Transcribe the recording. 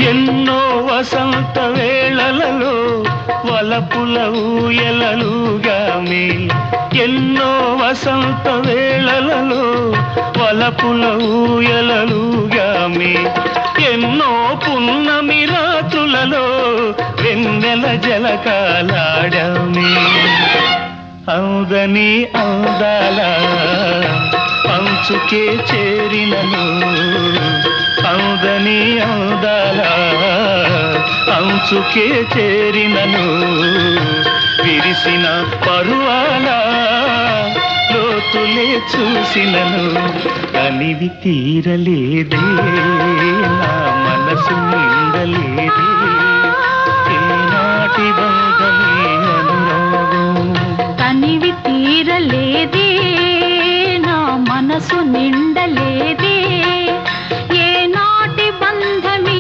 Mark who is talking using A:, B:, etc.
A: ఎన్నో వసంత వేళలలో వలపుల ఊయలలుగామి ఎన్నో వసంత వేళలలో వలపుల ఊయలలుగామి ఎన్నో పున్నమి రాత్రులలో వెన్నెల జలకాలాడామి అవుదని అందాల అంచుకే చేరినను అవుదని అందాల అంచుకే చేరినను విరిసిన పరువాల లోతులే చూసినను కనివి తీరలేదే నా